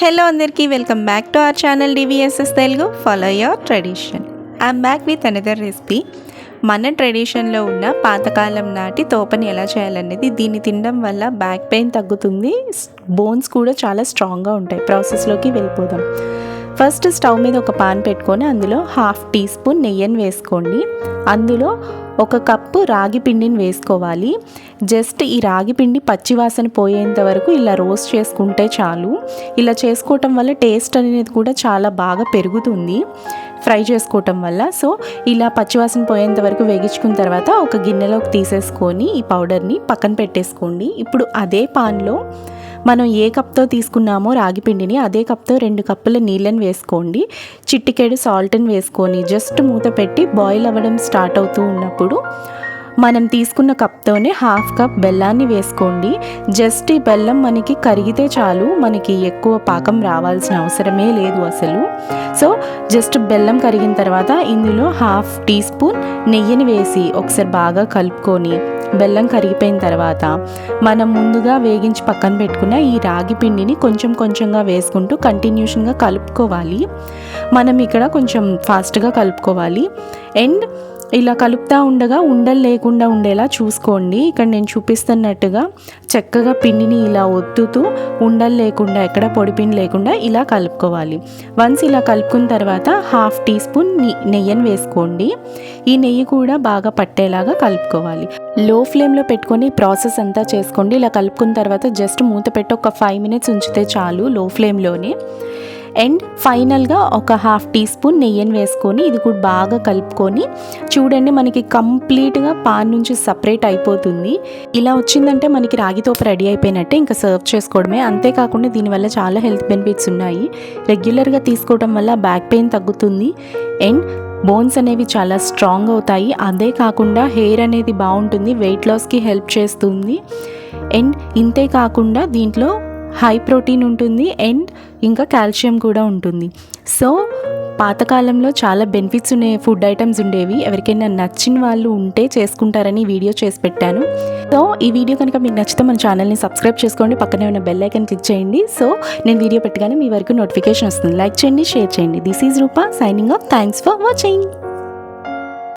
Hello అందరికీ welcome back to our channel DVSS Telugu follow your tradition. I'm back with another recipe. మన ట్రెడిషన్లో ఉన్న పాతకాలం నాటి తోపని ఎలా చేయాలనేది. దీన్ని తినడం వల్ల బ్యాక్ పెయిన్ తగ్గుతుంది, బోన్స్ కూడా చాలా స్ట్రాంగ్గా ఉంటాయి. ప్రాసెస్లోకి వెళ్ళిపోదాం. ఫస్ట్ స్టవ్ మీద ఒక పాన్ పెట్టుకొని అందులో 1/2 టీ స్పూన్ నెయ్యిని వేసుకోండి. అందులో 1 కప్పు రాగి పిండిని వేసుకోవాలి. జస్ట్ ఈ రాగి పిండి పచ్చివాసన పోయేంత వరకు ఇలా రోస్ట్ చేసుకుంటే చాలు. ఇలా చేసుకోవటం వల్ల టేస్ట్ అనేది కూడా చాలా బాగా పెరుగుతుంది ఫ్రై చేసుకోవటం వల్ల. సో ఇలా పచ్చివాసన పోయేంత వరకు వేగించుకున్న తర్వాత ఒక గిన్నెలోకి తీసేసుకొని ఈ పౌడర్ని పక్కన పెట్టేసుకోండి. ఇప్పుడు అదే పాన్లో మనం ఏ కప్తో తీసుకున్నామో రాగి పిండిని అదే కప్తో 2 కప్పుల నీళ్ళని వేసుకోండి. చిటికెడు సాల్ట్ని వేసుకొని జస్ట్ మూత పెట్టి బాయిల్ అవ్వడం స్టార్ట్ అవుతూ ఉన్నప్పుడు మనం తీసుకున్న కప్తోనే 1/2 కప్ బెల్లాన్ని వేసుకోండి. జస్ట్ ఈ బెల్లం మనకి కరిగితే చాలు, మనకి ఎక్కువ పాకం రావాల్సిన అవసరమే లేదు అసలు. సో జస్ట్ బెల్లం కరిగిన తర్వాత ఇందులో 1/2 టీ స్పూన్ నెయ్యిని వేసి ఒకసారి బాగా కలుపుకొని బెల్లం కరిగిపోయిన తర్వాత మనం ముందుగా వేగించి పక్కన పెట్టుకున్న ఈ రాగి పిండిని కొంచెం కొంచెంగా వేసుకుంటూ కంటిన్యూషన్గా కలుపుకోవాలి. మనం ఇక్కడ కొంచెం ఫాస్ట్గా కలుపుకోవాలి. అండ్ ఇలా కలుపుతూ ఉండగా ఉండలు లేకుండా ఉండేలా చూసుకోండి. ఇక్కడ నేను చూపిస్తున్నట్టుగా చక్కగా పిండిని ఇలా ఒత్తుతూ ఉండలు లేకుండా, ఎక్కడ పొడిపిండి లేకుండా ఇలా కలుపుకోవాలి. వన్స్ ఇలా కలుపుకున్న తర్వాత 1/2 టీ స్పూన్ నెయ్యిని వేసుకోండి. ఈ నెయ్యి కూడా బాగా పట్టేలాగా కలుపుకోవాలి. లో ఫ్లేమ్లో పెట్టుకొని ప్రాసెస్ అంతా చేసుకోండి. ఇలా కలుపుకున్న తర్వాత జస్ట్ మూత పెట్టి ఒక 5 మినిట్స్ ఉంచితే చాలు లో ఫ్లేమ్లోనే. అండ్ ఫైనల్గా ఒక 1/2 టీ స్పూన్ నెయ్యిని వేసుకొని ఇది కూడా బాగా కలుపుకొని చూడండి, మనకి కంప్లీట్గా పాన్ నుంచి సపరేట్ అయిపోతుంది. ఇలా వచ్చిందంటే మనకి రాగి తోప రెడీ అయిపోయినట్టే, ఇంకా సర్వ్ చేసుకోవడమే. అంతేకాకుండా దీనివల్ల చాలా హెల్త్ బెనిఫిట్స్ ఉన్నాయి. రెగ్యులర్గా తీసుకోవడం వల్ల బ్యాక్ పెయిన్ తగ్గుతుంది అండ్ బోన్స్ అనేవి చాలా స్ట్రాంగ్ అవుతాయి. అదే కాకుండా హెయిర్ అనేది బాగుంటుంది, వెయిట్ లాస్కి హెల్ప్ చేస్తుంది. అండ్ ఇంతే కాకుండా దీంట్లో హై ప్రోటీన్ ఉంటుంది అండ్ ఇంకా కాల్షియం కూడా ఉంటుంది. సో పాతకాలంలో చాలా బెనిఫిట్స్ ఉండే ఫుడ్ ఐటమ్స్ ఉండేవి. ఎవరికైనా నచ్చిన వాళ్ళు ఉంటే చేసుకుంటారని వీడియో చేసి పెట్టాను. సో ఈ వీడియో కనుక మీకు నచ్చితే మన ఛానల్ని సబ్స్క్రైబ్ చేసుకోండి, పక్కనే ఉన్న బెల్ ఐకాన్ క్లిక్ చేయండి. సో నేను వీడియో పెట్టగానే మీ వరకు నోటిఫికేషన్ వస్తుంది. లైక్ చేయండి, షేర్ చేయండి. This is Roopa signing off. Thanks for watching.